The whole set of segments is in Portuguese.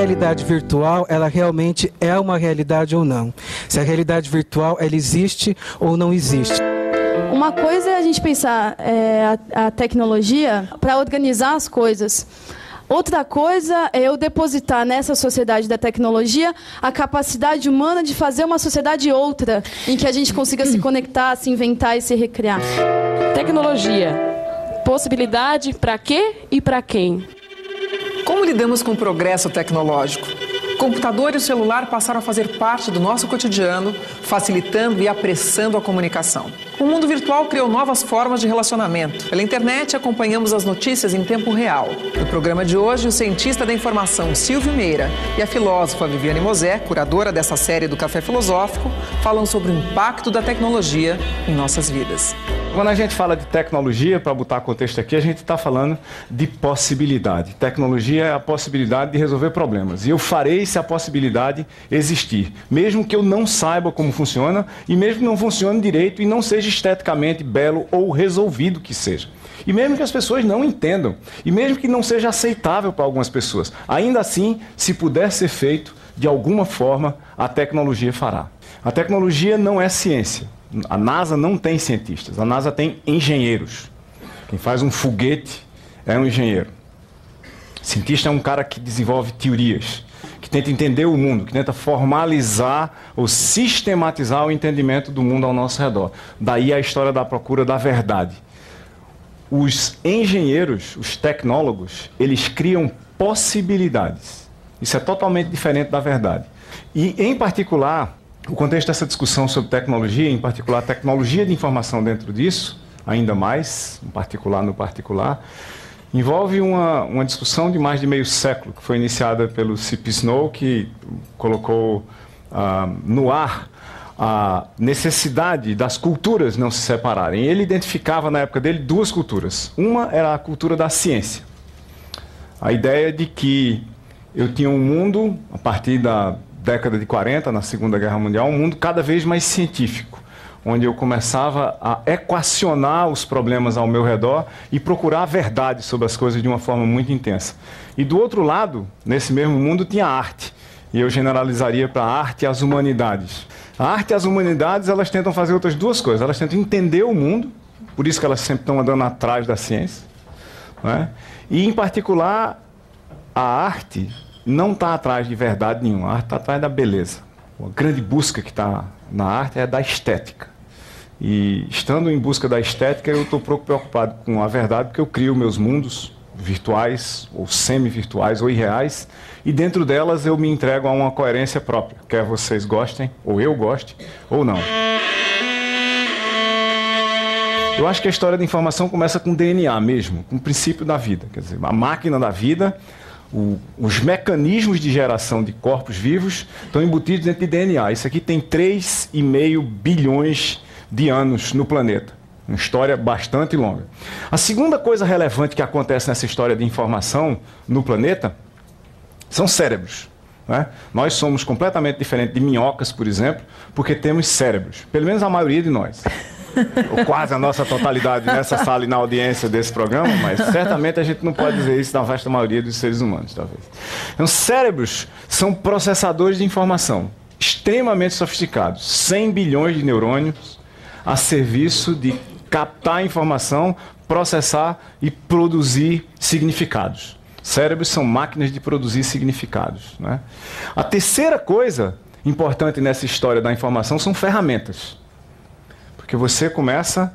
realidade virtual, ela realmente é uma realidade ou não. Se a realidade virtual, ela existe ou não existe. Uma coisa é a gente pensar a tecnologia para organizar as coisas. Outra coisa é eu depositar nessa sociedade da tecnologia a capacidade humana de fazer uma sociedade outra, em que a gente consiga se conectar, se inventar e se recriar. Tecnologia. Possibilidade para quê e para quem? Como lidamos com o progresso tecnológico? O computador e o celular passaram a fazer parte do nosso cotidiano, facilitando e apressando a comunicação. O mundo virtual criou novas formas de relacionamento. Pela internet, acompanhamos as notícias em tempo real. No programa de hoje, o cientista da informação Silvio Meira e a filósofa Viviane Mosé, curadora dessa série do Café Filosófico, falam sobre o impacto da tecnologia em nossas vidas. Quando a gente fala de tecnologia, para botar contexto aqui, a gente está falando de possibilidade. Tecnologia é a possibilidade de resolver problemas. E eu farei se a possibilidade existir. Mesmo que eu não saiba como funciona, e mesmo que não funcione direito e não seja esteticamente belo ou resolvido que seja. E mesmo que as pessoas não entendam, e mesmo que não seja aceitável para algumas pessoas, ainda assim, se puder ser feito, de alguma forma, a tecnologia fará. A tecnologia não é ciência. A NASA não tem cientistas, a NASA tem engenheiros. Quem faz um foguete é um engenheiro. Cientista é um cara que desenvolve teorias, que tenta entender o mundo, que tenta formalizar ou sistematizar o entendimento do mundo ao nosso redor. Daí a história da procura da verdade. Os engenheiros, os tecnólogos, eles criam possibilidades. Isso é totalmente diferente da verdade. E, em particular, o contexto dessa discussão sobre tecnologia, em particular tecnologia de informação dentro disso, ainda mais, no particular, envolve uma discussão de mais de meio século, que foi iniciada pelo C.P. Snow, que colocou no ar a necessidade das culturas não se separarem. Ele identificava, na época dele, duas culturas. Uma era a cultura da ciência. A ideia de que eu tinha um mundo, a partir da década de 40, na Segunda Guerra Mundial, um mundo cada vez mais científico, onde eu começava a equacionar os problemas ao meu redor e procurar a verdade sobre as coisas de uma forma muito intensa. E do outro lado, nesse mesmo mundo, tinha a arte. E eu generalizaria para a arte e as humanidades. A arte e as humanidades, elas tentam fazer outras duas coisas. Elas tentam entender o mundo, por isso que elas sempre estão andando atrás da ciência, não é? E, em particular, a arte não está atrás de verdade nenhuma, a arte está atrás da beleza. A grande busca que está na arte é da estética. E, estando em busca da estética, eu estou pouco preocupado com a verdade, porque eu crio meus mundos virtuais, ou semi-virtuais, ou irreais, e dentro delas eu me entrego a uma coerência própria, quer vocês gostem, ou eu goste, ou não. Eu acho que a história da informação começa com o DNA mesmo, com o princípio da vida. Quer dizer, a máquina da vida, os mecanismos de geração de corpos vivos estão embutidos dentro de DNA. Isso aqui tem 3,5 bilhões de anos no planeta. Uma história bastante longa. A segunda coisa relevante que acontece nessa história de informação no planeta são cérebros. Né? Nós somos completamente diferentes de minhocas, por exemplo, porque temos cérebros. Pelo menos a maioria de nós. Ou quase a nossa totalidade nessa sala e na audiência desse programa, mas certamente a gente não pode dizer isso da vasta maioria dos seres humanos, talvez. Então, cérebros são processadores de informação extremamente sofisticados, 100 bilhões de neurônios a serviço de captar informação, processar e produzir significados. Cérebros são máquinas de produzir significados, né? A terceira coisa importante nessa história da informação são ferramentas. Porque você começa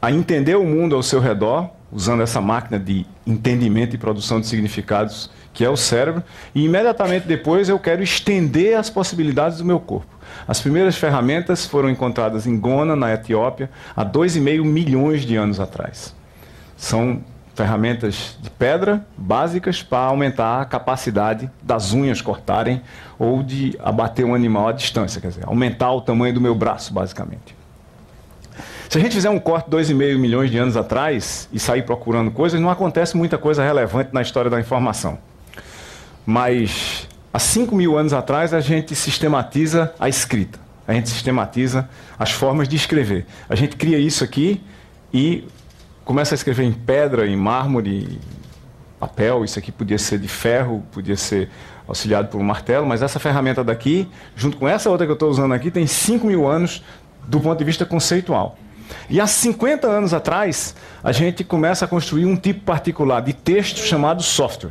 a entender o mundo ao seu redor, usando essa máquina de entendimento e produção de significados, que é o cérebro, e imediatamente depois eu quero estender as possibilidades do meu corpo. As primeiras ferramentas foram encontradas em Gona, na Etiópia, há 2,5 milhões de anos atrás. São ferramentas de pedra básicas para aumentar a capacidade das unhas cortarem ou de abater um animal à distância, quer dizer, aumentar o tamanho do meu braço, basicamente. Se a gente fizer um corte de 2,5 milhões de anos atrás e sair procurando coisas, não acontece muita coisa relevante na história da informação. Mas há 5.000 anos atrás a gente sistematiza a escrita, a gente sistematiza as formas de escrever. A gente cria isso aqui e começa a escrever em pedra, em mármore, papel. Isso aqui podia ser de ferro, podia ser auxiliado por um martelo, mas essa ferramenta daqui, junto com essa outra que eu estou usando aqui, tem 5.000 anos do ponto de vista conceitual. E há 50 anos atrás, a gente começa a construir um tipo particular de texto chamado software,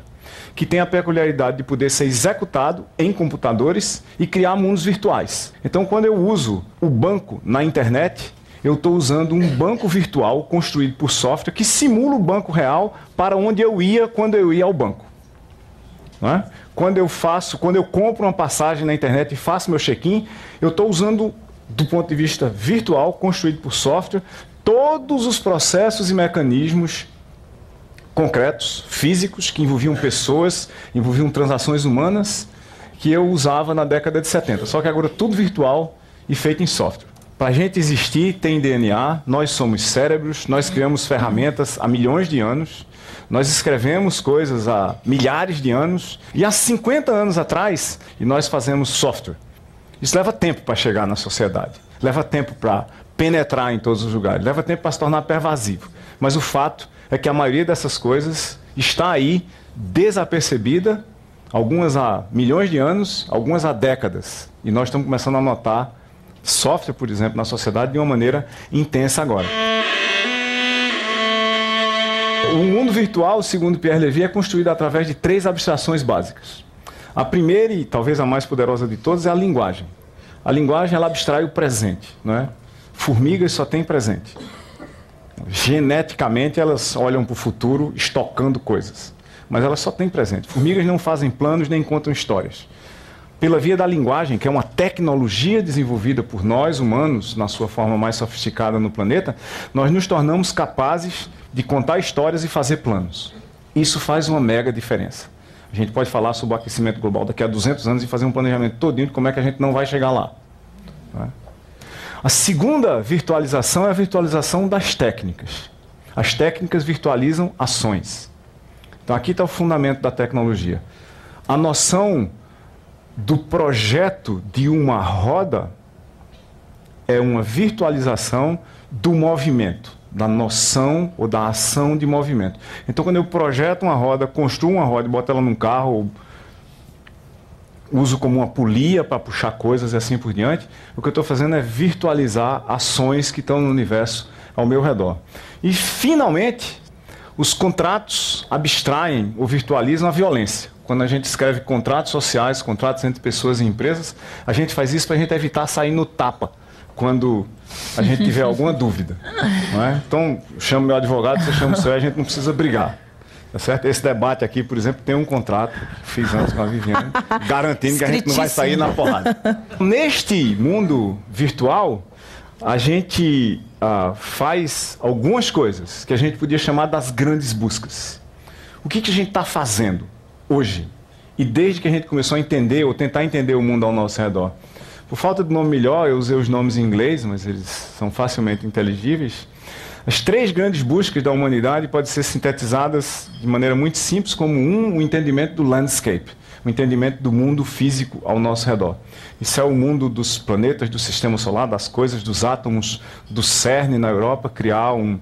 que tem a peculiaridade de poder ser executado em computadores e criar mundos virtuais. Então, quando eu uso o banco na internet, eu estou usando um banco virtual construído por software que simula o banco real para onde eu ia quando eu ia ao banco. Não é? Quando eu compro uma passagem na internet e faço meu check-in, eu estou usando, do ponto de vista virtual, construído por software, todos os processos e mecanismos concretos, físicos, que envolviam pessoas, envolviam transações humanas, que eu usava na década de 70. Só que agora tudo virtual e feito em software. Para a gente existir, tem DNA, nós somos cérebros, nós criamos ferramentas há milhões de anos, nós escrevemos coisas há milhares de anos, e há 50 anos atrás, e nós fazemos software. Isso leva tempo para chegar na sociedade, leva tempo para penetrar em todos os lugares, leva tempo para se tornar pervasivo. Mas o fato é que a maioria dessas coisas está aí, desapercebida, algumas há milhões de anos, algumas há décadas. E nós estamos começando a notar software, por exemplo, na sociedade de uma maneira intensa agora. O mundo virtual, segundo Pierre Levy, é construído através de 3 abstrações básicas. A primeira, e talvez a mais poderosa de todas, é a linguagem. A linguagem, ela abstrai o presente, não é? Formigas só têm presente. Geneticamente, elas olham para o futuro estocando coisas. Mas elas só têm presente. Formigas não fazem planos nem contam histórias. Pela via da linguagem, que é uma tecnologia desenvolvida por nós, humanos, na sua forma mais sofisticada no planeta, nós nos tornamos capazes de contar histórias e fazer planos. Isso faz uma mega diferença. A gente pode falar sobre o aquecimento global daqui a 200 anos e fazer um planejamento todinho de como é que a gente não vai chegar lá. Não é? A segunda virtualização é a virtualização das técnicas. As técnicas virtualizam ações. Então aqui está o fundamento da tecnologia. A noção do projeto de uma roda é uma virtualização do movimento, da noção ou da ação de movimento. Então quando eu projeto uma roda, construo uma roda e boto ela num carro, ou uso como uma polia para puxar coisas e assim por diante, o que eu estou fazendo é virtualizar ações que estão no universo ao meu redor. E, finalmente, os contratos abstraem ou virtualizam a violência. Quando a gente escreve contratos sociais, contratos entre pessoas e empresas, a gente faz isso para a gente evitar sair no tapa quando a gente tiver alguma dúvida. Não é? Então, eu chamo meu advogado, você chama o seu, a gente não precisa brigar. Tá certo? Esse debate aqui, por exemplo, tem um contrato que fiz antes com a Viviane, garantindo que a gente não vai sair na porrada. Neste mundo virtual, a gente faz algumas coisas que a gente podia chamar das grandes buscas. O que a gente está fazendo hoje? E desde que a gente começou a entender, ou tentar entender o mundo ao nosso redor. Por falta de nome melhor, eu usei os nomes em inglês, mas eles são facilmente inteligíveis. As 3 grandes buscas da humanidade podem ser sintetizadas de maneira muito simples como o entendimento do landscape, o entendimento do mundo físico ao nosso redor. Isso é o mundo dos planetas, do sistema solar, das coisas, dos átomos, do CERN na Europa, criar um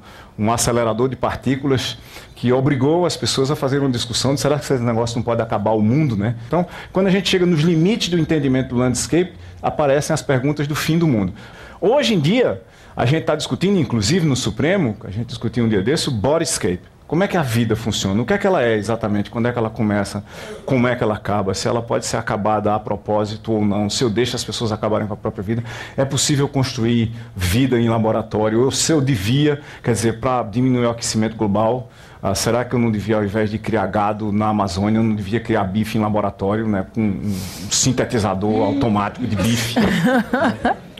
acelerador de partículas que obrigou as pessoas a fazer uma discussão de será que esse negócio não pode acabar o mundo, né? Então, quando a gente chega nos limites do entendimento do landscape, aparecem as perguntas do fim do mundo. Hoje em dia, a gente está discutindo, inclusive no Supremo, a gente discutiu um dia desse, o bodyscape. Como é que a vida funciona? O que é que ela é exatamente? Quando é que ela começa? Como é que ela acaba? Se ela pode ser acabada a propósito ou não? Se eu deixo as pessoas acabarem com a própria vida? É possível construir vida em laboratório? Ou se eu devia, quer dizer, para diminuir o aquecimento global, será que eu não devia, ao invés de criar gado na Amazônia, eu não devia criar bife em laboratório, né, com um sintetizador automático de bife?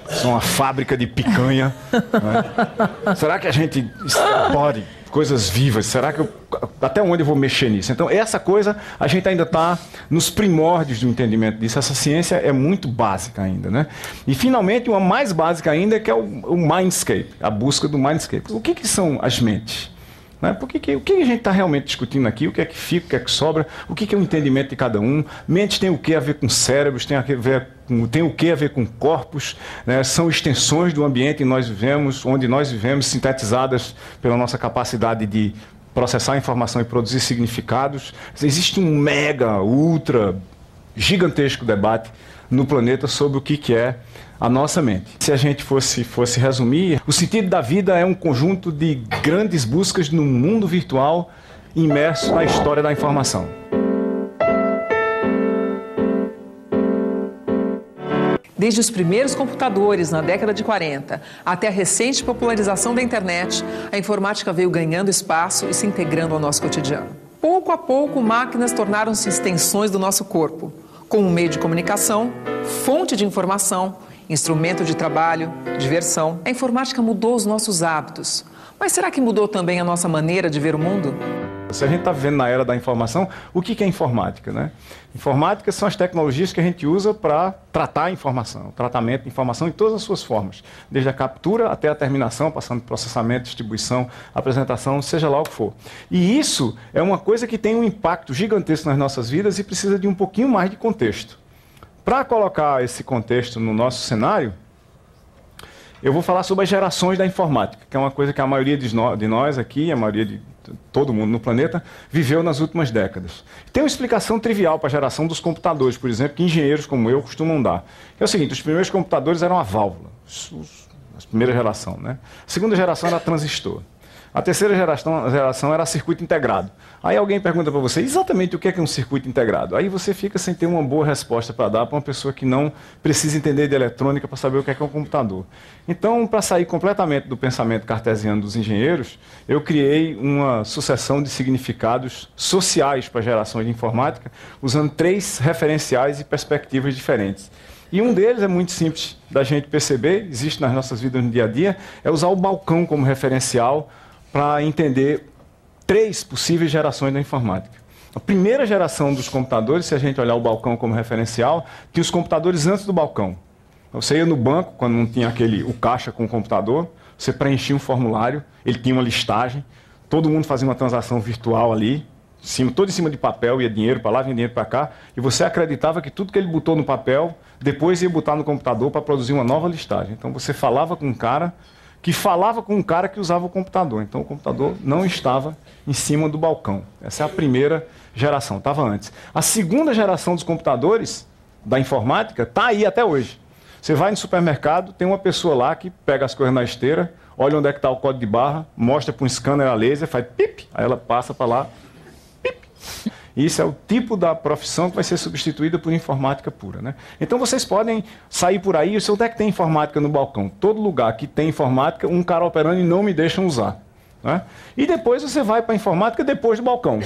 São uma fábrica de picanha. Né? Será que a gente pode coisas vivas? Será que até onde eu vou mexer nisso? Então, essa coisa, a gente ainda está nos primórdios do entendimento disso. Essa ciência é muito básica ainda. Né? E, finalmente, uma mais básica ainda, que é o mindscape, a busca do mindscape. O que são as mentes? Né? O que a gente está realmente discutindo aqui? O que é que fica, o que é que sobra? O que é o entendimento de cada um? Mentes tem o que a ver com cérebros, tem o que a ver com corpos, né? São extensões do ambiente onde nós vivemos, sintetizadas pela nossa capacidade de processar informação e produzir significados. Existe um mega, ultra gigantesco debate no planeta sobre o que é a nossa mente. Se a gente fosse resumir, o sentido da vida é um conjunto de grandes buscas no mundo virtual imerso na história da informação. Desde os primeiros computadores na década de 40 até a recente popularização da internet, a informática veio ganhando espaço e se integrando ao nosso cotidiano. Pouco a pouco, máquinas tornaram-se extensões do nosso corpo, como meio de comunicação, fonte de informação, instrumento de trabalho, diversão. A informática mudou os nossos hábitos. Mas será que mudou também a nossa maneira de ver o mundo? Se a gente está vivendo na era da informação, o que é informática, né? Informática são as tecnologias que a gente usa para tratar a informação, tratamento de informação em todas as suas formas, desde a captura até a terminação, passando por processamento, distribuição, apresentação, seja lá o que for. E isso é uma coisa que tem um impacto gigantesco nas nossas vidas e precisa de um pouquinho mais de contexto. Para colocar esse contexto no nosso cenário, eu vou falar sobre as gerações da informática, que é uma coisa que a maioria de nós aqui, a maioria de todo mundo no planeta, viveu nas últimas décadas. Tem uma explicação trivial para a geração dos computadores, por exemplo, que engenheiros como eu costumam dar. Que é o seguinte, os primeiros computadores eram a válvula, a primeira geração, né? A segunda geração era transistor. A terceira geração era circuito integrado. Aí alguém pergunta para você exatamente o que é um circuito integrado. Aí você fica sem ter uma boa resposta para dar para uma pessoa que não precisa entender de eletrônica para saber o que é um computador. Então, para sair completamente do pensamento cartesiano dos engenheiros, eu criei uma sucessão de significados sociais para gerações de informática, usando 3 referenciais e perspectivas diferentes. E um deles é muito simples da gente perceber, existe nas nossas vidas no dia a dia, é usar o balcão como referencial para entender 3 possíveis gerações da informática. A primeira geração dos computadores, se a gente olhar o balcão como referencial, tinha os computadores antes do balcão. Você ia no banco, quando não tinha o caixa com o computador, você preenchia um formulário, ele tinha uma listagem, todo mundo fazia uma transação virtual ali, todo em cima de papel, ia dinheiro para lá, vinha dinheiro para cá, e você acreditava que tudo que ele botou no papel, depois ia botar no computador para produzir uma nova listagem. Então você falava com um cara que falava com um cara que usava o computador. Então o computador não estava em cima do balcão. Essa é a primeira geração, estava antes. A segunda geração dos computadores, da informática, está aí até hoje. Você vai no supermercado, tem uma pessoa lá que pega as coisas na esteira, olha onde é que está o código de barra, mostra para um scanner a laser, faz pip, aí ela passa para lá, pip. Isso é o tipo da profissão que vai ser substituída por informática pura, né? Então vocês podem sair por aí, onde é que tem informática no balcão? Todo lugar que tem informática, um cara operando e não me deixam usar, né? E depois você vai para a informática depois do balcão.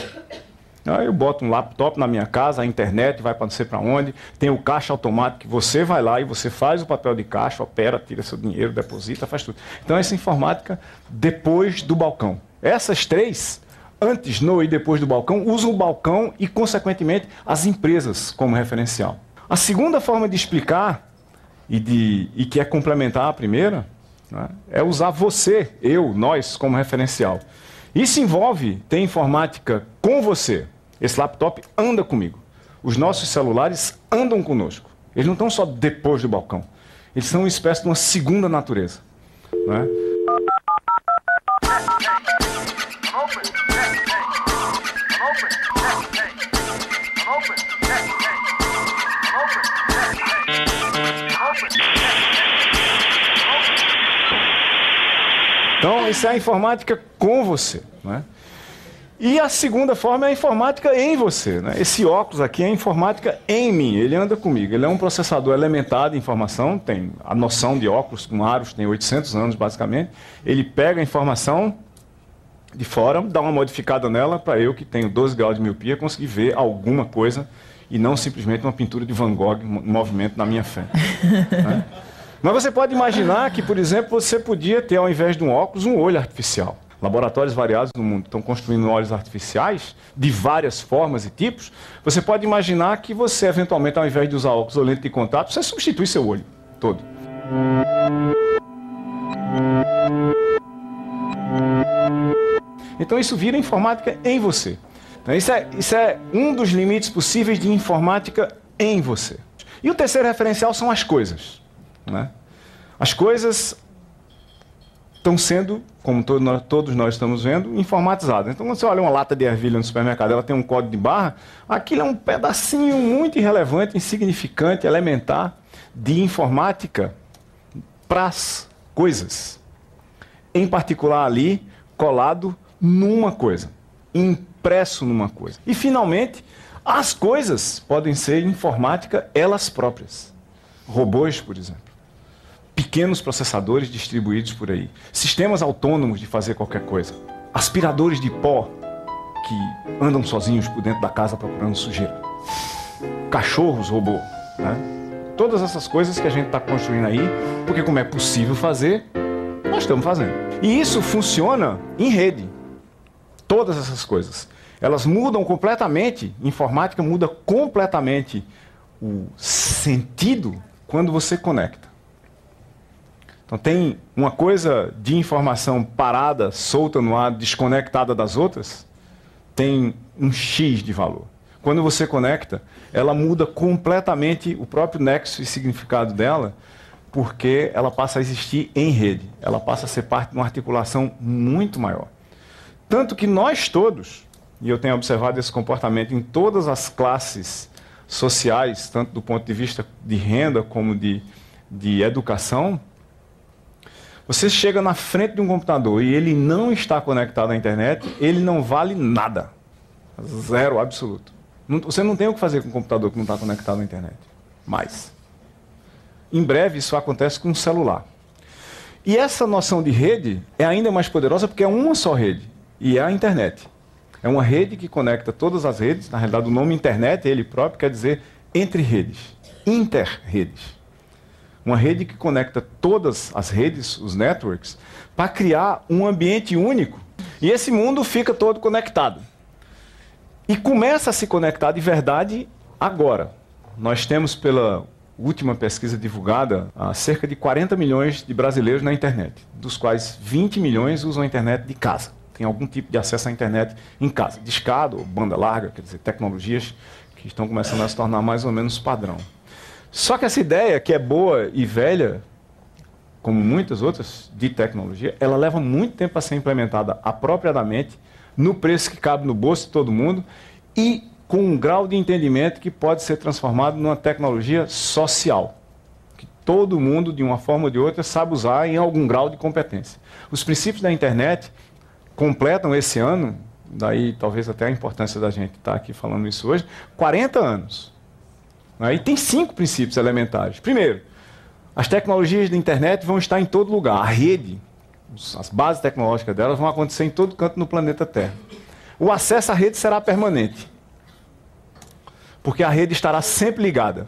Aí eu boto um laptop na minha casa, a internet vai para não sei para onde, tem o caixa automático que você vai lá e você faz o papel de caixa, opera, tira seu dinheiro, deposita, faz tudo. Então essa informática depois do balcão. Essas 3... antes, no e depois do balcão, usam o balcão e, consequentemente, as empresas como referencial. A segunda forma de explicar, e que é complementar a primeira, né, é usar você, eu, nós, como referencial. Isso envolve ter informática com você. Esse laptop anda comigo. Os nossos celulares andam conosco. Eles não estão só depois do balcão. Eles são uma espécie de uma segunda natureza, né? Então, isso é a informática com você, né? E a segunda forma é a informática em você, né? Esse óculos aqui é a informática em mim, ele anda comigo. Ele é um processador elementar de informação, tem a noção de óculos com aros, tem 800 anos basicamente. Ele pega a informação de fora, dá uma modificada nela para eu, que tenho 12 graus de miopia, conseguir ver alguma coisa e não simplesmente uma pintura de Van Gogh em movimento na minha frente, né? Mas você pode imaginar que, por exemplo, você podia ter, ao invés de um óculos, um olho artificial. Laboratórios variados no mundo estão construindo olhos artificiais de várias formas e tipos. Você pode imaginar que você, eventualmente, ao invés de usar óculos ou lente de contato, você substitui seu olho todo. Então isso vira informática em você. Então, isso é um dos limites possíveis de informática em você. E o terceiro referencial são as coisas, né? As coisas estão sendo, como todos nós estamos vendo, informatizadas. Então, quando você olha uma lata de ervilha no supermercado, ela tem um código de barra, aquilo é um pedacinho muito irrelevante, insignificante, elementar de informática para as coisas. Em particular ali, colado numa coisa, impresso numa coisa. E, finalmente, as coisas podem ser informática elas próprias. Robôs, por exemplo. Pequenos processadores distribuídos por aí. Sistemas autônomos de fazer qualquer coisa. Aspiradores de pó que andam sozinhos por dentro da casa procurando sujeira. Cachorros robô, né? Todas essas coisas que a gente está construindo aí, porque como é possível fazer, nós estamos fazendo. E isso funciona em rede. Todas essas coisas. Elas mudam completamente, informática muda completamente o sentido quando você conecta. Então tem uma coisa de informação parada, solta no ar, desconectada das outras, tem um X de valor. Quando você conecta, ela muda completamente o próprio nexo e significado dela, porque ela passa a existir em rede. Ela passa a ser parte de uma articulação muito maior. Tanto que nós todos, e eu tenho observado esse comportamento em todas as classes sociais, tanto do ponto de vista de renda como de educação, você chega na frente de um computador e ele não está conectado à internet, ele não vale nada. Zero absoluto. Você não tem o que fazer com um computador que não está conectado à internet. Mais. Em breve isso acontece com um celular. E essa noção de rede é ainda mais poderosa porque é uma só rede, e é a internet. É uma rede que conecta todas as redes. Na realidade, o nome internet, ele próprio, quer dizer entre redes. Interredes. Uma rede que conecta todas as redes, os networks, para criar um ambiente único. E esse mundo fica todo conectado. E começa a se conectar de verdade agora. Nós temos, pela última pesquisa divulgada, cerca de 40 milhões de brasileiros na internet, dos quais 20 milhões usam a internet de casa. Tem algum tipo de acesso à internet em casa, discado, banda larga, quer dizer, tecnologias que estão começando a se tornar mais ou menos padrão. Só que essa ideia, que é boa e velha, como muitas outras de tecnologia, ela leva muito tempo a ser implementada apropriadamente, no preço que cabe no bolso de todo mundo e com um grau de entendimento que pode ser transformado numa tecnologia social, que todo mundo, de uma forma ou de outra, sabe usar em algum grau de competência. Os princípios da internet completam esse ano, daí talvez até a importância da gente estar aqui falando isso hoje, 40 anos. E tem 5 princípios elementares. Primeiro, as tecnologias da internet vão estar em todo lugar. A rede, as bases tecnológicas delas vão acontecer em todo canto no planeta Terra. O acesso à rede será permanente, porque a rede estará sempre ligada.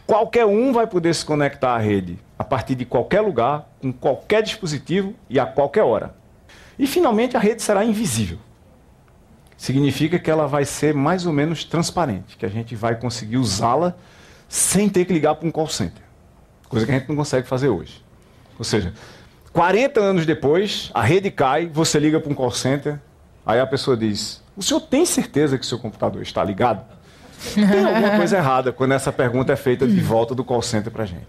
Qualquer um vai poder se conectar à rede a partir de qualquer lugar, com qualquer dispositivo e a qualquer hora. E, finalmente, a rede será invisível. Significa que ela vai ser mais ou menos transparente, que a gente vai conseguir usá-la sem ter que ligar para um call center. Coisa que a gente não consegue fazer hoje. Ou seja, 40 anos depois, a rede cai, você liga para um call center, aí a pessoa diz, o senhor tem certeza que o seu computador está ligado? Tem alguma coisa errada quando essa pergunta é feita de volta do call center para a gente.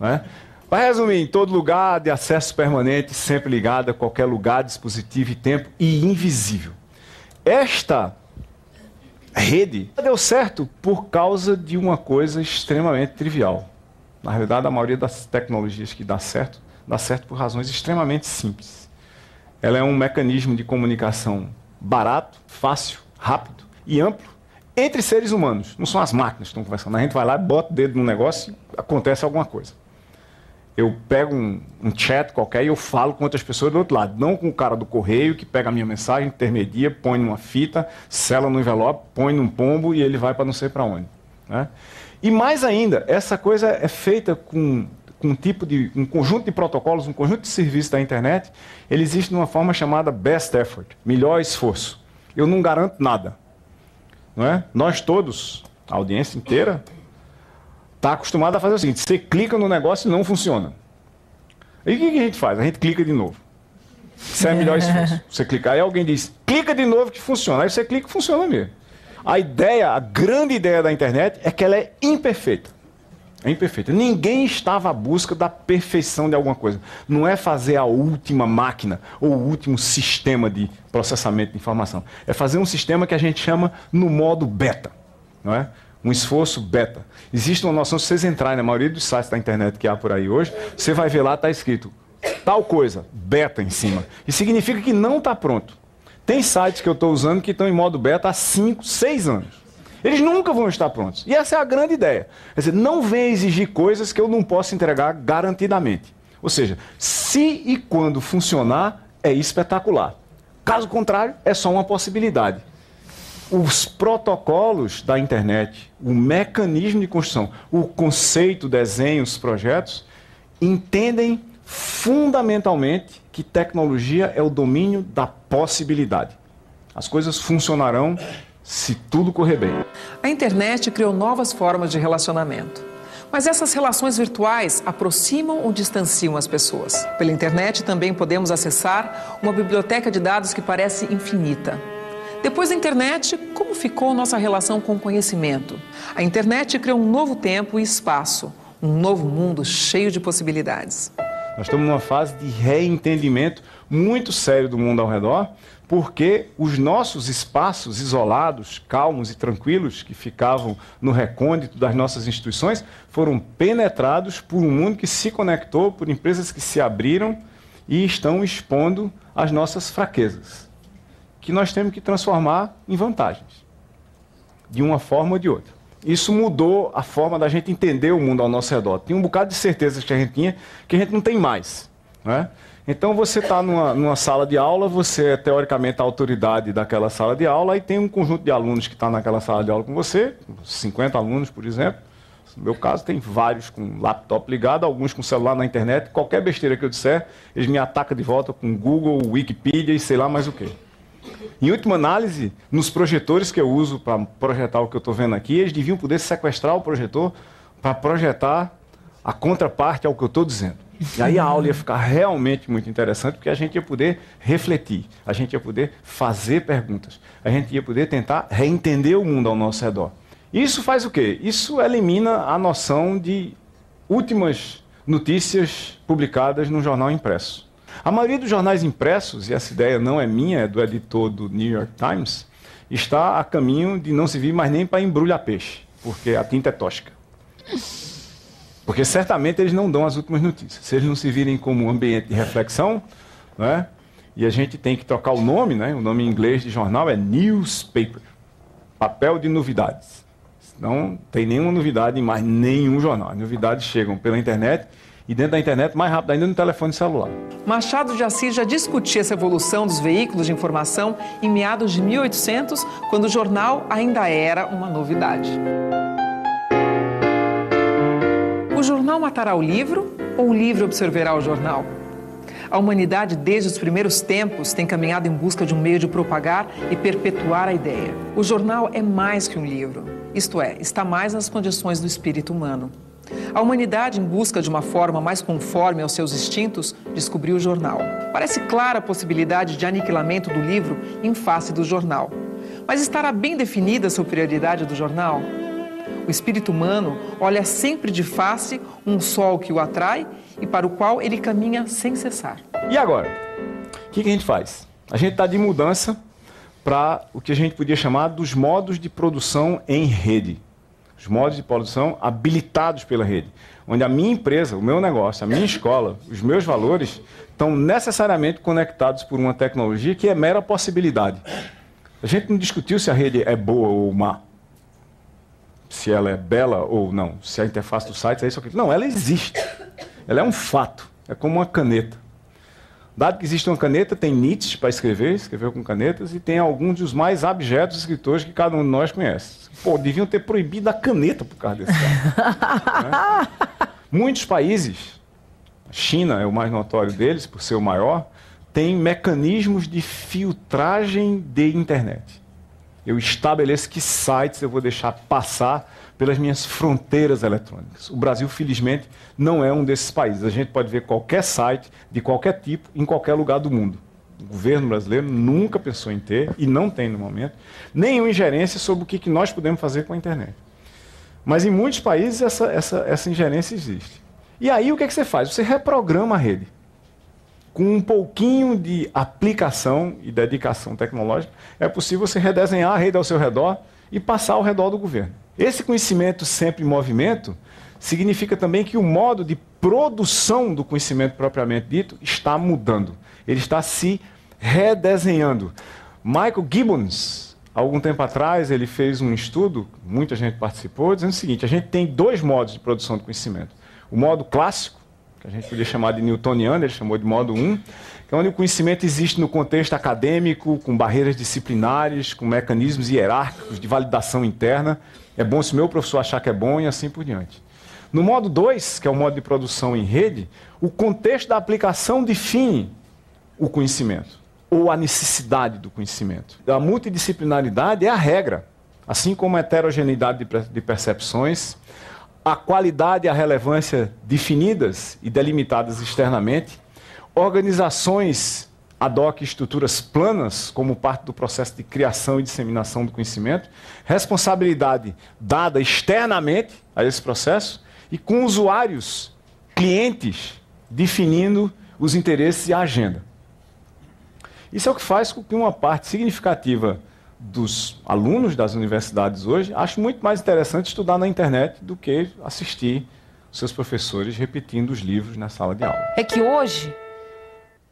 Não é? Para resumir, em todo lugar, de acesso permanente, sempre ligado a qualquer lugar, dispositivo e tempo, e invisível. Esta rede deu certo por causa de uma coisa extremamente trivial. Na realidade, a maioria das tecnologias que dá certo por razões extremamente simples. Ela é um mecanismo de comunicação barato, fácil, rápido e amplo entre seres humanos. Não são as máquinas que estão conversando. A gente vai lá, bota o dedo no negócio e acontece alguma coisa. Eu pego um chat qualquer e eu falo com outras pessoas do outro lado. Não com o cara do correio que pega a minha mensagem, intermedia, põe numa fita, sela no envelope, põe num pombo e ele vai para não sei para onde. Né? E mais ainda, essa coisa é feita com um conjunto de protocolos, um conjunto de serviços da internet. Ele existe de uma forma chamada best effort, melhor esforço. Eu não garanto nada. Não é? Nós todos, a audiência inteira, está acostumado a fazer o seguinte, você clica no negócio e não funciona. E o que a gente faz? A gente clica de novo. Isso é melhor esforço. Você clicar, aí alguém diz, clica de novo que funciona. Aí você clica e funciona mesmo. A grande ideia da internet é que ela é imperfeita. É imperfeita. Ninguém estava à busca da perfeição de alguma coisa. Não é fazer a última máquina ou o último sistema de processamento de informação. É fazer um sistema que a gente chama no modo beta. Não é? Um esforço beta. Existe uma noção, se vocês entrarem na maioria dos sites da internet que há por aí hoje, você vai ver lá, está escrito tal coisa, beta em cima. E significa que não está pronto. Tem sites que eu estou usando que estão em modo beta há 5, 6 anos. Eles nunca vão estar prontos. E essa é a grande ideia. Quer dizer, não venha exigir coisas que eu não posso entregar garantidamente. Ou seja, se e quando funcionar, é espetacular. Caso contrário, é só uma possibilidade. Os protocolos da internet, o mecanismo de construção, o conceito, desenhos, projetos, entendem fundamentalmente que tecnologia é o domínio da possibilidade. As coisas funcionarão se tudo correr bem. A internet criou novas formas de relacionamento. Mas essas relações virtuais aproximam ou distanciam as pessoas? Pela internet também podemos acessar uma biblioteca de dados que parece infinita. Depois da internet, como ficou nossa relação com o conhecimento? A internet criou um novo tempo e espaço, um novo mundo cheio de possibilidades. Nós estamos numa fase de reentendimento muito sério do mundo ao redor, porque os nossos espaços isolados, calmos e tranquilos, que ficavam no recôndito das nossas instituições, foram penetrados por um mundo que se conectou, por empresas que se abriram e estão expondo as nossas fraquezas, que nós temos que transformar em vantagens, de uma forma ou de outra. Isso mudou a forma da gente entender o mundo ao nosso redor. Tinha um bocado de certezas que a gente tinha, que a gente não tem mais, né? Então você está numa sala de aula, você é teoricamente a autoridade daquela sala de aula, e tem um conjunto de alunos que está naquela sala de aula com você, 50 alunos, por exemplo. No meu caso, tem vários com laptop ligado, alguns com celular na internet. Qualquer besteira que eu disser, eles me atacam de volta com Google, Wikipedia e sei lá mais o quê. Em última análise, nos projetores que eu uso para projetar o que eu estou vendo aqui, eles deviam poder sequestrar o projetor para projetar a contraparte ao que eu estou dizendo. E aí a aula ia ficar realmente muito interessante, porque a gente ia poder refletir, a gente ia poder fazer perguntas, a gente ia poder tentar reentender o mundo ao nosso redor. Isso faz o quê? Isso elimina a noção de últimas notícias publicadas no jornal impresso. A maioria dos jornais impressos, e essa ideia não é minha, é do editor do New York Times, está a caminho de não servir mais nem para embrulhar peixe, porque a tinta é tóxica. Porque certamente eles não dão as últimas notícias. Se eles não se virem como um ambiente de reflexão, né? E a gente tem que trocar o nome, né? O nome em inglês de jornal é newspaper, papel de novidades. Não tem nenhuma novidade em mais nenhum jornal. As novidades chegam pela internet e dentro da internet mais rápido ainda no telefone celular. Machado de Assis já discutia essa evolução dos veículos de informação em meados de 1800, quando o jornal ainda era uma novidade. O jornal matará o livro ou o livro absorverá o jornal? A humanidade, desde os primeiros tempos, tem caminhado em busca de um meio de propagar e perpetuar a ideia. O jornal é mais que um livro, isto é, está mais nas condições do espírito humano. A humanidade, em busca de uma forma mais conforme aos seus instintos, descobriu o jornal. Parece clara a possibilidade de aniquilamento do livro em face do jornal. Mas estará bem definida a superioridade do jornal? O espírito humano olha sempre de face um sol que o atrai e para o qual ele caminha sem cessar. E agora? O que a gente faz? A gente está de mudança para o que a gente podia chamar dos modos de produção em rede. Os modos de produção habilitados pela rede. Onde a minha empresa, o meu negócio, a minha escola, os meus valores estão necessariamente conectados por uma tecnologia que é mera possibilidade. A gente não discutiu se a rede é boa ou má. Se ela é bela ou não, se a interface do site é isso ou aquilo. Não, ela existe. Ela é um fato. É como uma caneta. Dado que existe uma caneta, tem Nietzsche para escrever, escreveu com canetas, e tem alguns dos mais abjetos escritores que cada um de nós conhece. Pô, deviam ter proibido a caneta por causa desse cara. Né? Muitos países, a China é o mais notório deles, por ser o maior, tem mecanismos de filtragem de internet. Eu estabeleço que sites eu vou deixar passar pelas minhas fronteiras eletrônicas. O Brasil, felizmente, não é um desses países. A gente pode ver qualquer site, de qualquer tipo, em qualquer lugar do mundo. O governo brasileiro nunca pensou em ter, e não tem no momento, nenhuma ingerência sobre o que nós podemos fazer com a internet. Mas em muitos países essa ingerência existe. E aí o que é que você faz? Você reprograma a rede. Com um pouquinho de aplicação e dedicação tecnológica, é possível você redesenhar a rede ao seu redor e passar ao redor do governo. Esse conhecimento sempre em movimento significa também que o modo de produção do conhecimento propriamente dito está mudando. Ele está se redesenhando. Michael Gibbons, há algum tempo atrás, ele fez um estudo, muita gente participou, dizendo o seguinte: a gente tem dois modos de produção de conhecimento. O modo clássico, que a gente podia chamar de newtoniano, ele chamou de modo 1, que é onde o conhecimento existe no contexto acadêmico, com barreiras disciplinares, com mecanismos hierárquicos de validação interna. É bom se o meu professor achar que é bom e assim por diante. No modo 2, que é o modo de produção em rede, o contexto da aplicação define o conhecimento, ou a necessidade do conhecimento. A multidisciplinaridade é a regra, assim como a heterogeneidade de percepções, a qualidade e a relevância definidas e delimitadas externamente, organizações ad hoc, estruturas planas, como parte do processo de criação e disseminação do conhecimento, responsabilidade dada externamente a esse processo e com usuários, clientes, definindo os interesses e a agenda. Isso é o que faz com que uma parte significativa dos alunos das universidades hoje ache muito mais interessante estudar na internet do que assistir seus professores repetindo os livros na sala de aula. É que hoje,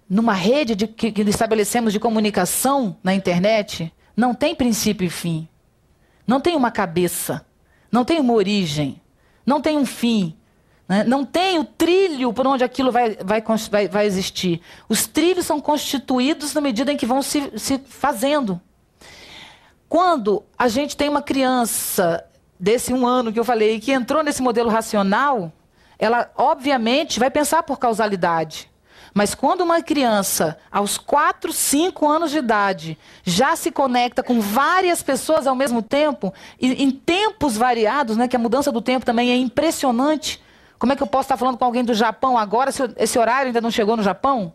numa rede que estabelecemos de comunicação na internet, não tem princípio e fim. Não tem uma cabeça, não tem uma origem, não tem um fim. Não tem o trilho por onde aquilo vai existir. Os trilhos são constituídos na medida em que vão se fazendo. Quando a gente tem uma criança desse 1 ano que eu falei, que entrou nesse modelo racional, ela obviamente vai pensar por causalidade. Mas quando uma criança, aos 4, 5 anos de idade, já se conecta com várias pessoas ao mesmo tempo, e em tempos variados, né, que a mudança do tempo também é impressionante. Como é que eu posso estar falando com alguém do Japão agora, se esse horário ainda não chegou no Japão?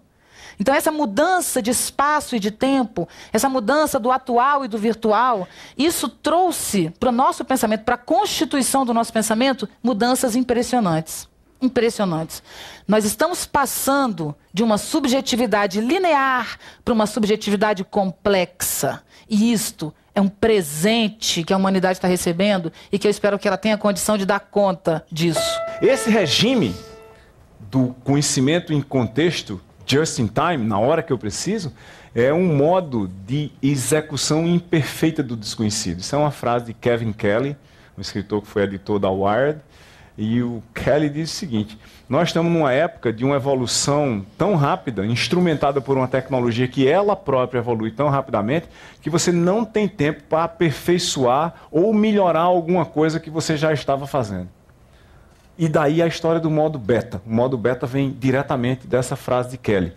Então essa mudança de espaço e de tempo, essa mudança do atual e do virtual, isso trouxe para o nosso pensamento, para a constituição do nosso pensamento, mudanças impressionantes. Impressionantes. Nós estamos passando de uma subjetividade linear para uma subjetividade complexa. E isto é um presente que a humanidade está recebendo e que eu espero que ela tenha condição de dar conta disso. Esse regime do conhecimento em contexto, just in time, na hora que eu preciso, é um modo de execução imperfeita do desconhecido. Isso é uma frase de Kevin Kelly, um escritor que foi editor da Wired. E o Kelly diz o seguinte: nós estamos numa época de uma evolução tão rápida, instrumentada por uma tecnologia que ela própria evolui tão rapidamente, que você não tem tempo para aperfeiçoar ou melhorar alguma coisa que você já estava fazendo. E daí a história do modo beta. O modo beta vem diretamente dessa frase de Kelly.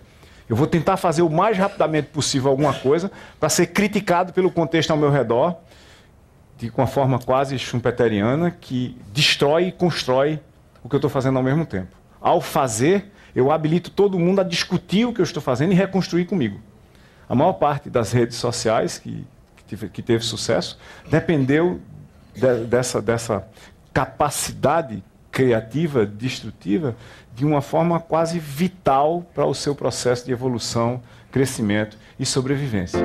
Eu vou tentar fazer o mais rapidamente possível alguma coisa para ser criticado pelo contexto ao meu redor, de uma forma quase schumpeteriana, que destrói e constrói o que eu estou fazendo ao mesmo tempo. Ao fazer, eu habilito todo mundo a discutir o que eu estou fazendo e reconstruir comigo. A maior parte das redes sociais que teve sucesso dependeu dessa capacidade criativa, destrutiva, de uma forma quase vital para o seu processo de evolução, crescimento e sobrevivência.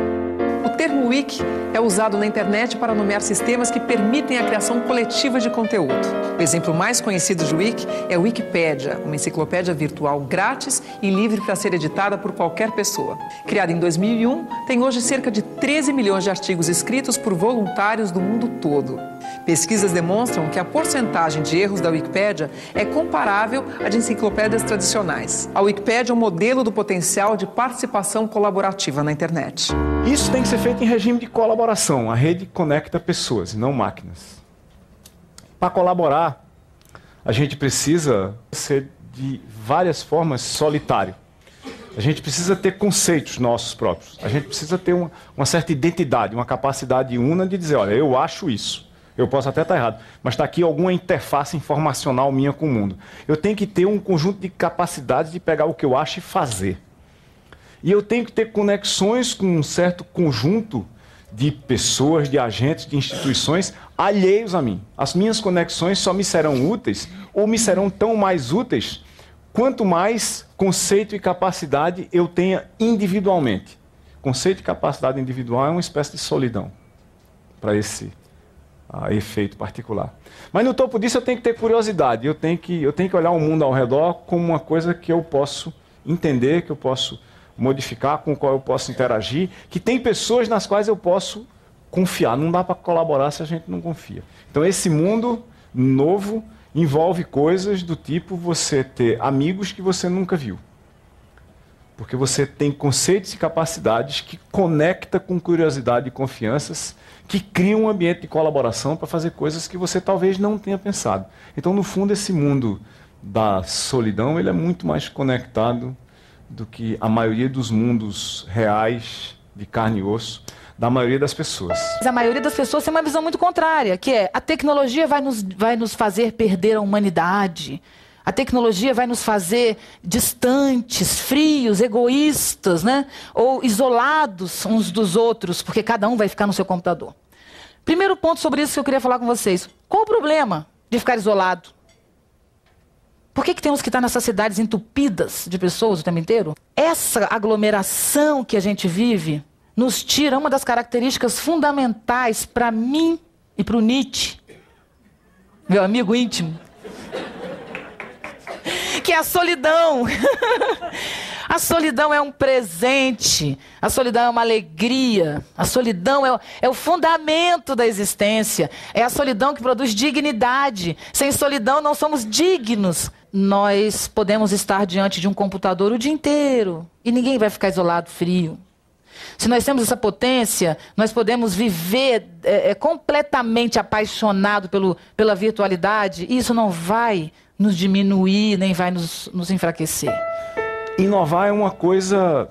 O termo wiki é usado na internet para nomear sistemas que permitem a criação coletiva de conteúdo. O exemplo mais conhecido de wiki é a Wikipédia, uma enciclopédia virtual grátis e livre para ser editada por qualquer pessoa. Criada em 2001, tem hoje cerca de 13 milhões de artigos escritos por voluntários do mundo todo. Pesquisas demonstram que a porcentagem de erros da Wikipédia é comparável à de enciclopédias tradicionais. A Wikipédia é um modelo do potencial de participação colaborativa na internet. Isso tem que ser feito em regime de colaboração. A rede conecta pessoas e não máquinas. Para colaborar, a gente precisa ser de várias formas solitário. A gente precisa ter conceitos nossos próprios. A gente precisa ter uma certa identidade, uma capacidade una de dizer, olha, eu acho isso. Eu posso até estar errado, mas está aqui alguma interface informacional minha com o mundo. Eu tenho que ter um conjunto de capacidades de pegar o que eu acho e fazer. E eu tenho que ter conexões com um certo conjunto de pessoas, de agentes, de instituições alheios a mim. As minhas conexões só me serão úteis ou me serão tão mais úteis quanto mais conceito e capacidade eu tenha individualmente. Conceito e capacidade individual é uma espécie de solidão para esse efeito particular. Mas no topo disso eu tenho que ter curiosidade, eu tenho que olhar o mundo ao redor como uma coisa que eu posso entender, que eu posso modificar, com o qual eu posso interagir, que tem pessoas nas quais eu posso confiar. Não dá para colaborar se a gente não confia. Então esse mundo novo envolve coisas do tipo você ter amigos que você nunca viu. Porque você tem conceitos e capacidades que conecta com curiosidade e confianças, que criam um ambiente de colaboração para fazer coisas que você talvez não tenha pensado. Então, no fundo, esse mundo da solidão ele é muito mais conectado do que a maioria dos mundos reais, de carne e osso, da maioria das pessoas. A maioria das pessoas tem uma visão muito contrária, que é a tecnologia vai nos fazer perder a humanidade. A tecnologia vai nos fazer distantes, frios, egoístas, né? Ou isolados uns dos outros, porque cada um vai ficar no seu computador. Primeiro ponto sobre isso que eu queria falar com vocês. Qual o problema de ficar isolado? Por que temos que estar nessas cidades entupidas de pessoas o tempo inteiro? Essa aglomeração que a gente vive nos tira uma das características fundamentais para mim e para o Nietzsche, meu amigo íntimo, que é a solidão. A solidão é um presente, a solidão é uma alegria, a solidão é o fundamento da existência, é a solidão que produz dignidade. Sem solidão não somos dignos. Nós podemos estar diante de um computador o dia inteiro e ninguém vai ficar isolado, frio. Se nós temos essa potência, nós podemos viver completamente apaixonado pela virtualidade, e isso não vai nos diminuir, nem vai nos enfraquecer. Inovar é uma coisa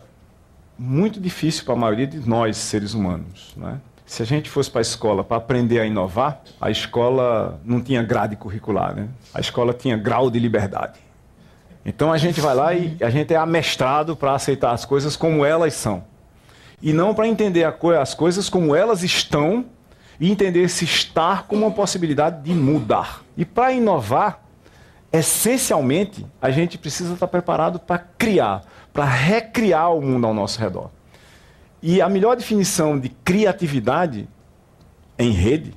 muito difícil para a maioria de nós, seres humanos, né? Se a gente fosse para a escola para aprender a inovar, a escola não tinha grade curricular, né? A escola tinha grau de liberdade. Então a gente vai lá e a gente é amestrado para aceitar as coisas como elas são. E não para entender as coisas como elas estão e entender esse estar como uma possibilidade de mudar. E para inovar, essencialmente, a gente precisa estar preparado para criar, para recriar o mundo ao nosso redor. E a melhor definição de criatividade em rede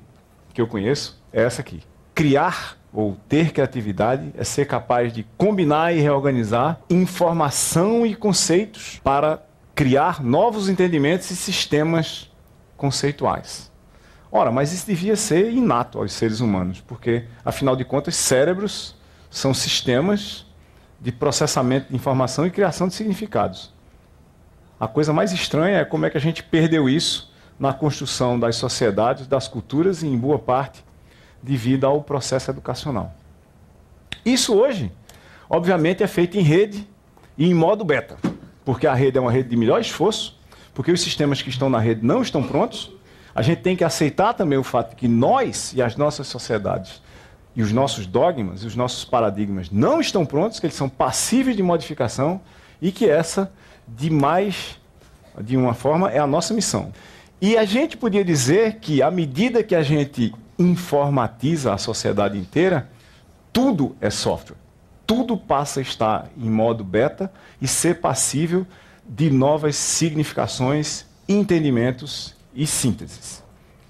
que eu conheço é essa aqui. Criar ou ter criatividade é ser capaz de combinar e reorganizar informação e conceitos para criar novos entendimentos e sistemas conceituais. Ora, mas isso devia ser inato aos seres humanos, porque, afinal de contas, cérebros são sistemas de processamento de informação e criação de significados. A coisa mais estranha é como é que a gente perdeu isso na construção das sociedades, das culturas e, em boa parte, devido ao processo educacional. Isso hoje, obviamente, é feito em rede e em modo beta, porque a rede é uma rede de melhor esforço, porque os sistemas que estão na rede não estão prontos. A gente tem que aceitar também o fato de que nós e as nossas sociedades e os nossos dogmas e os nossos paradigmas não estão prontos, que eles são passíveis de modificação e que essa, de uma forma, é a nossa missão. E a gente podia dizer que, à medida que a gente informatiza a sociedade inteira, tudo é software. Tudo passa a estar em modo beta e ser passível de novas significações, entendimentos e sínteses.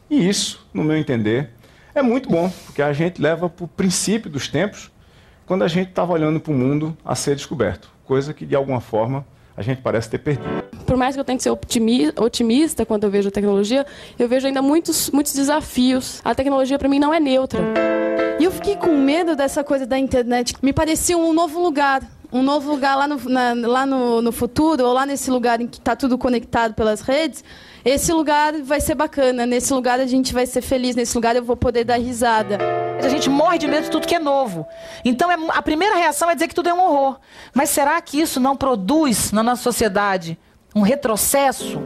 E isso, no meu entender, é muito bom, porque a gente leva para o princípio dos tempos, quando a gente estava olhando para o mundo a ser descoberto, coisa que, de alguma forma, a gente parece ter perdido. Por mais que eu tenha que ser otimista quando eu vejo a tecnologia, eu vejo ainda muitos desafios. A tecnologia, para mim, não é neutra. E eu fiquei com medo dessa coisa da internet. Me parecia um novo lugar lá no futuro, ou lá nesse lugar em que está tudo conectado pelas redes. Esse lugar vai ser bacana, nesse lugar a gente vai ser feliz, nesse lugar eu vou poder dar risada. A gente morre de medo de tudo que é novo. Então a primeira reação é dizer que tudo é um horror. Mas será que isso não produz na nossa sociedade um retrocesso?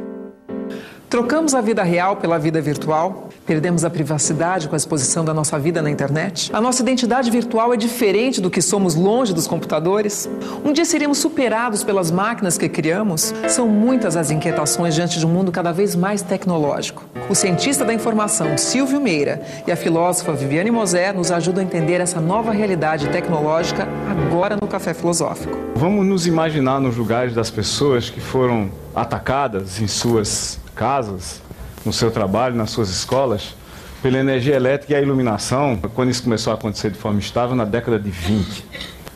Trocamos a vida real pela vida virtual? Perdemos a privacidade com a exposição da nossa vida na internet? A nossa identidade virtual é diferente do que somos longe dos computadores? Um dia seremos superados pelas máquinas que criamos? São muitas as inquietações diante de um mundo cada vez mais tecnológico. O cientista da informação, Silvio Meira, e a filósofa Viviane Mosé nos ajudam a entender essa nova realidade tecnológica agora no Café Filosófico. Vamos nos imaginar nos lugares das pessoas que foram atacadas em suas casas, no seu trabalho, nas suas escolas, pela energia elétrica e a iluminação, quando isso começou a acontecer de forma estável na década de 20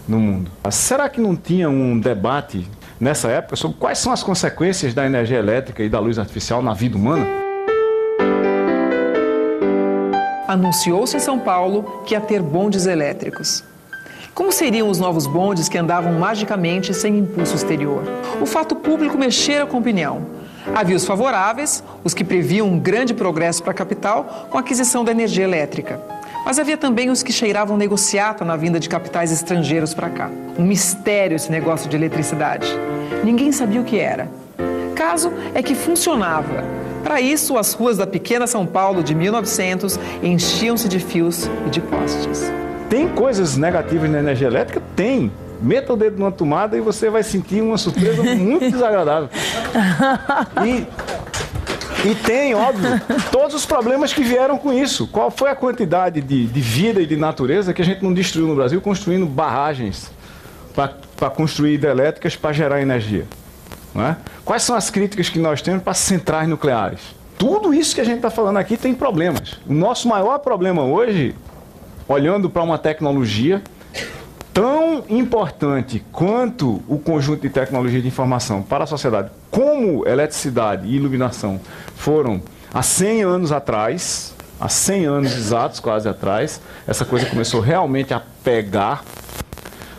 no mundo. Será que não tinha um debate nessa época sobre quais são as consequências da energia elétrica e da luz artificial na vida humana? Anunciou-se em São Paulo que ia ter bondes elétricos. Como seriam os novos bondes que andavam magicamente sem impulso exterior? O fato público mexera com a opinião. Havia os favoráveis, os que previam um grande progresso para a capital com a aquisição da energia elétrica. Mas havia também os que cheiravam negociata na vinda de capitais estrangeiros para cá. Um mistério esse negócio de eletricidade. Ninguém sabia o que era. Caso é que funcionava. Para isso, as ruas da pequena São Paulo de 1900 enchiam-se de fios e de postes. Tem coisas negativas na energia elétrica? Tem. Meta o dedo numa tomada e você vai sentir uma surpresa muito desagradável. E tem, óbvio, todos os problemas que vieram com isso. Qual foi a quantidade de vida e de natureza que a gente não destruiu no Brasil construindo barragens para construir hidrelétricas para gerar energia? Não é? Quais são as críticas que nós temos para centrais nucleares? Tudo isso que a gente está falando aqui tem problemas. O nosso maior problema hoje, olhando para uma tecnologia tão importante quanto o conjunto de tecnologia de informação para a sociedade, como eletricidade e iluminação foram há 100 anos atrás, há 100 anos exatos quase atrás, essa coisa começou realmente a pegar.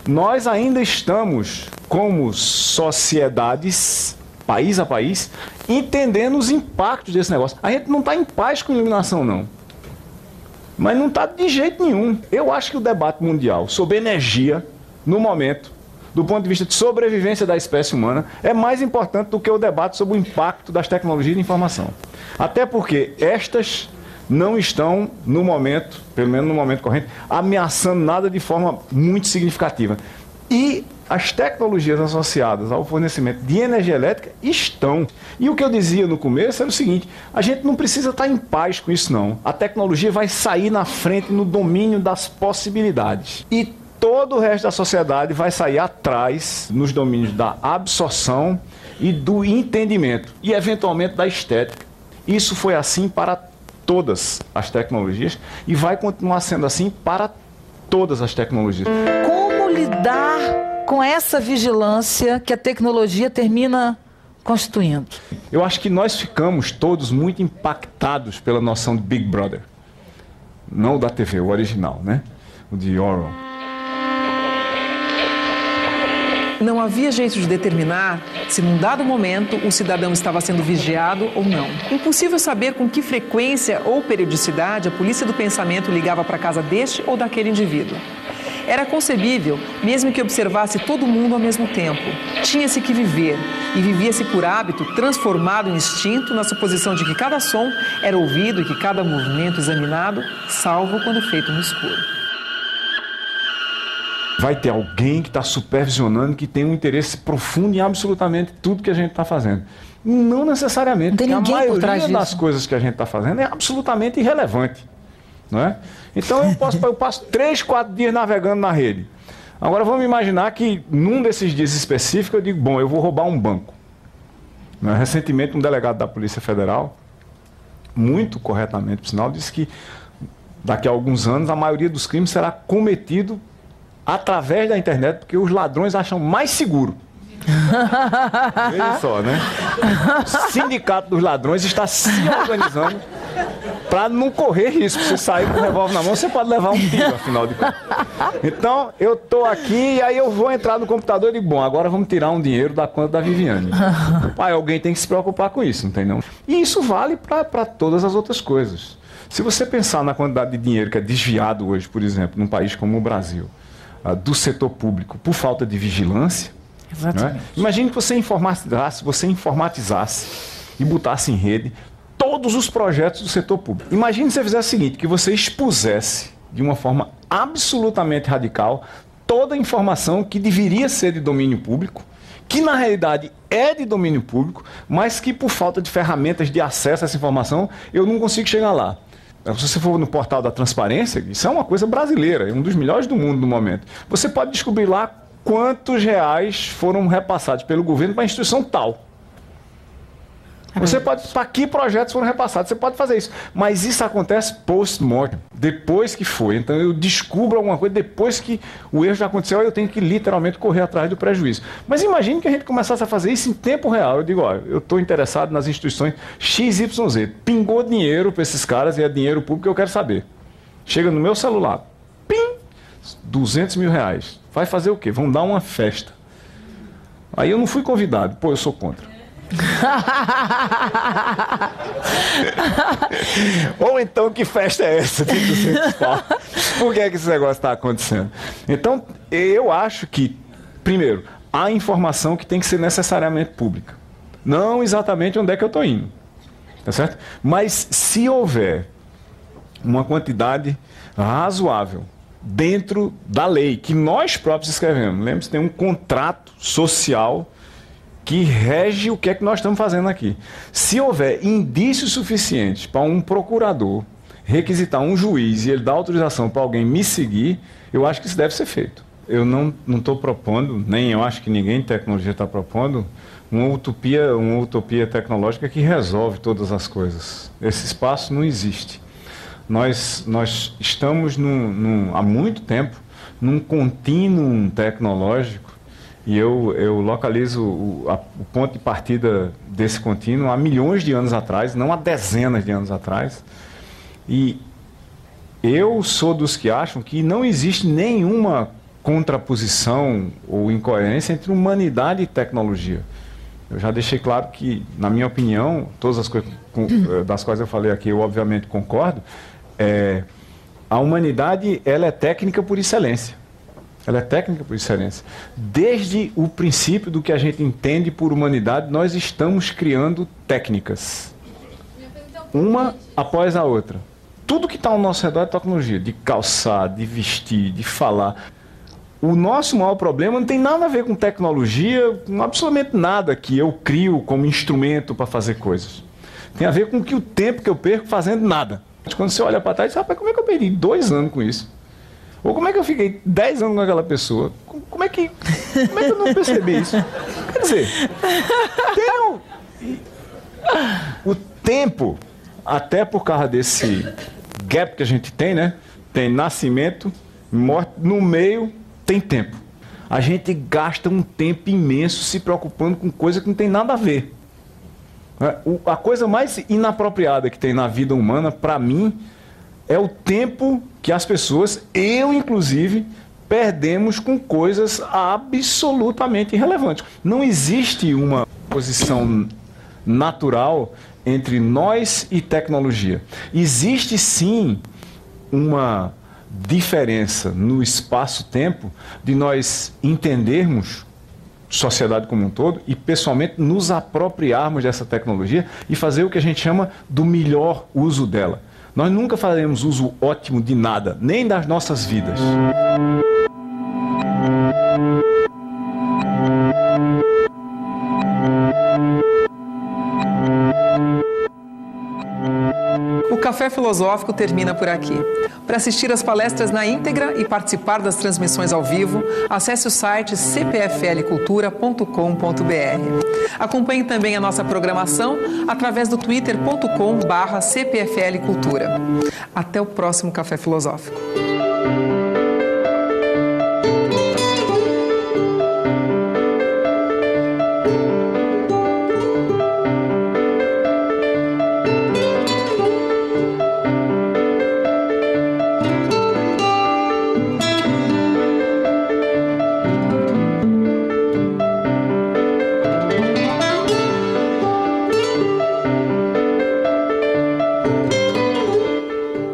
Nós ainda estamos, como sociedades, país a país, entendendo os impactos desse negócio. A gente não está em paz com iluminação, não. Mas não está de jeito nenhum. Eu acho que o debate mundial sobre energia, no momento, do ponto de vista de sobrevivência da espécie humana, é mais importante do que o debate sobre o impacto das tecnologias de informação. Até porque estas não estão, no momento, pelo menos no momento corrente, ameaçando nada de forma muito significativa. E as tecnologias associadas ao fornecimento de energia elétrica estão. E o que eu dizia no começo era o seguinte: a gente não precisa estar em paz com isso, não. A tecnologia vai sair na frente no domínio das possibilidades. E todo o resto da sociedade vai sair atrás nos domínios da absorção e do entendimento. E, eventualmente, da estética. Isso foi assim para todas as tecnologias e vai continuar sendo assim para todas as tecnologias. Como lidar com essa vigilância que a tecnologia termina constituindo? Eu acho que nós ficamos todos muito impactados pela noção de Big Brother. Não o da TV, o original, né? O de Orwell. Não havia jeito de determinar se, num dado momento, o cidadão estava sendo vigiado ou não. Impossível saber com que frequência ou periodicidade a polícia do pensamento ligava para a casa deste ou daquele indivíduo. Era concebível, mesmo que observasse todo mundo ao mesmo tempo. Tinha-se que viver, e vivia-se por hábito, transformado em instinto, na suposição de que cada som era ouvido e que cada movimento examinado, salvo quando feito no escuro. Vai ter alguém que está supervisionando, que tem um interesse profundo em absolutamente tudo que a gente está fazendo. Não necessariamente, não tem porque ninguém a por trás maioria das disso. coisas que a gente está fazendo é absolutamente irrelevante. Não é? Então eu passo 3, 4 dias navegando na rede. Agora vamos imaginar que num desses dias específicos eu digo, bom, eu vou roubar um banco. Recentemente um delegado da Polícia Federal, muito corretamente por sinal, disse que daqui a alguns anos a maioria dos crimes será cometido através da internet, porque os ladrões acham mais seguro. Veja só, né? O Sindicato dos Ladrões está se organizando para não correr risco. Você sair com o revólver na mão, você pode levar um tiro, afinal de contas. Então, eu estou aqui e aí eu vou entrar no computador e digo, bom, agora vamos tirar um dinheiro da conta da Viviane. Aí alguém tem que se preocupar com isso, não tem não? E isso vale para todas as outras coisas. Se você pensar na quantidade de dinheiro que é desviado hoje, por exemplo, num país como o Brasil, do setor público, por falta de vigilância, exatamente. Imagine que você informatizasse e botasse em rede todos os projetos do setor público. Imagine se você fizesse o seguinte, que você expusesse de uma forma absolutamente radical toda a informação que deveria ser de domínio público, que na realidade é de domínio público, mas que por falta de ferramentas de acesso a essa informação, eu não consigo chegar lá. Se você for no portal da transparência, isso é uma coisa brasileira, é um dos melhores do mundo no momento. Você pode descobrir lá quantos reais foram repassados pelo governo para a instituição tal. Você pode, para que projetos foram repassados, você pode fazer isso. Mas isso acontece post-mortem, depois que foi. Então eu descubro alguma coisa depois que o erro já aconteceu, eu tenho que literalmente correr atrás do prejuízo. Mas imagine que a gente começasse a fazer isso em tempo real. Eu digo, ó, eu estou interessado nas instituições XYZ. Pingou dinheiro para esses caras e é dinheiro público que eu quero saber. Chega no meu celular, pim, 200 mil reais. Vai fazer o quê? Vão dar uma festa. Aí eu não fui convidado. Pô, eu sou contra. Ou então, que festa é essa de 200 pau? Por que é que esse negócio está acontecendo? Então, eu acho que, primeiro, há informação que tem que ser necessariamente pública. Não exatamente onde é que eu estou indo. Tá certo? Mas se houver uma quantidade razoável dentro da lei, que nós próprios escrevemos, lembre-se, tem um contrato social que rege o que é que nós estamos fazendo aqui. Se houver indícios suficientes para um procurador requisitar um juiz e ele dar autorização para alguém me seguir, eu acho que isso deve ser feito. Eu não estou propondo, nem eu acho que ninguém em tecnologia está propondo, uma utopia tecnológica que resolve todas as coisas. Esse espaço não existe. Nós estamos há muito tempo num contínuo tecnológico. E eu localizo o ponto de partida desse contínuo há milhões de anos atrás, não há dezenas de anos atrás. E eu sou dos que acham que não existe nenhuma contraposição ou incoerência entre humanidade e tecnologia. Eu já deixei claro que, na minha opinião, todas as coisas das quais eu falei aqui, eu obviamente concordo, a humanidade ela é técnica por excelência. Ela é técnica por excelência. Desde o princípio do que a gente entende por humanidade, nós estamos criando técnicas. Uma após a outra. Tudo que está ao nosso redor é tecnologia. De calçar, de vestir, de falar. O nosso maior problema não tem nada a ver com tecnologia, com absolutamente nada que eu crio como instrumento para fazer coisas. Tem a ver com o tempo que eu perco fazendo nada. Quando você olha para trás, você diz, rapaz, como é que eu perdi 2 anos com isso? Ou como é que eu fiquei 10 anos com aquela pessoa? Como é que eu não percebi isso? Quer dizer, o tempo, até por causa desse gap que a gente tem, né? Tem nascimento, morte, no meio tem tempo. A gente gasta um tempo imenso se preocupando com coisa que não tem nada a ver. A coisa mais inapropriada que tem na vida humana, para mim, é o tempo que as pessoas, eu inclusive, perdemos com coisas absolutamente irrelevantes. Não existe uma posição natural entre nós e tecnologia. Existe sim uma diferença no espaço-tempo de nós entendermos sociedade como um todo e pessoalmente nos apropriarmos dessa tecnologia e fazer o que a gente chama do melhor uso dela. Nós nunca faremos uso ótimo de nada, nem das nossas vidas. O Café Filosófico termina por aqui. Para assistir às palestras na íntegra e participar das transmissões ao vivo, acesse o site cpflcultura.com.br. Acompanhe também a nossa programação através do twitter.com/cpflcultura. Até o próximo Café Filosófico.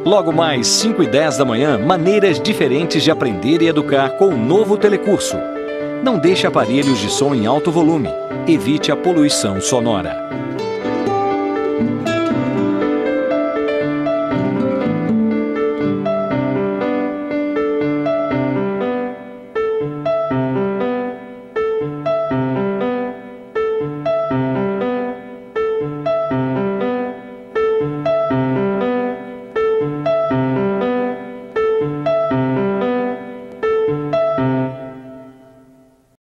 Logo mais 5h10 da manhã, maneiras diferentes de aprender e educar com o novo telecurso. Não deixe aparelhos de som em alto volume. Evite a poluição sonora.